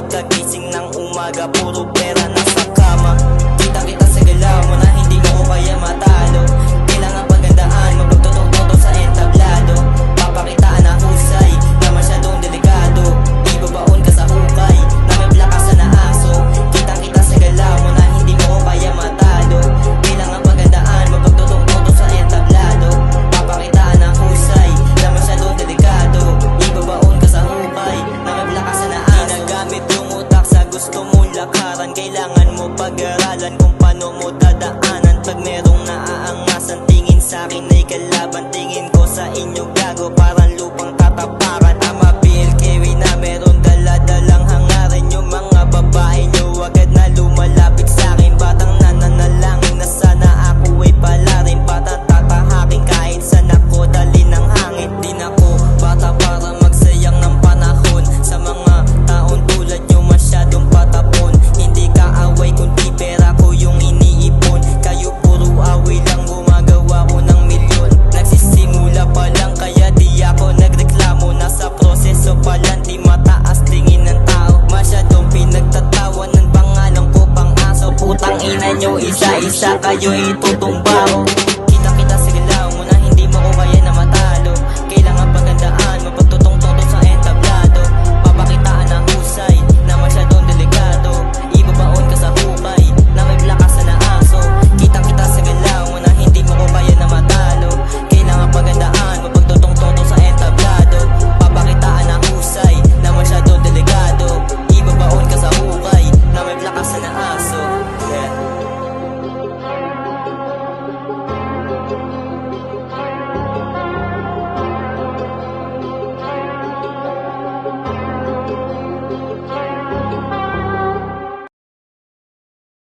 pagkagising ng umaga, puro pera nasa kama. Kita sa galaw mo na hindi ko kaya matalo. Kailangan pagandaan, mapagtotoo sa entablado. Papakitaan ang husay na masyadong delikado. Ibabaon ka sa hukay na may plakasan na aso. Kita sa galaw mo na hindi ko kaya matalo. Kailangan pagandaan, mapagtotoo sa entablado. Papakitaan ang husay na masyadong delikado. Ibabaon ka sa hukay na may plakasan na aso. Ginagamit yung utak sa gusto mong lakaran. Kailangan mo pag-aralan kung paano mo dadaanan. Pag merong naaangasan, tingin sa'kin ay kalaban. Tingin ko sa inyo gago, parang lupang tatapakan. Ama PLKW na meron dala-dalang hangarin. Yung mga babae nyo agad na lumalapit sa'kin. Batang nananalangin na sana ako ay palarin. Batang tatahakin kahit saan ako dali ng hangin. Di na ko bata para magsayang ng panahon sa mga taon tulad nyo masyadong patapon. Hindi ka away kundi pera ko yung iniipon. Kayo puro away lang, gumagawa ko ng milyon. Nagsisimula pa lang kaya di ako nagreklamo. Nasa proseso pa lang, di mataas tingin ng tao. Masyadong pinagtatawan ng pangalan ko pang aso. Putang ina nyo, isa-isa kayo itutumba.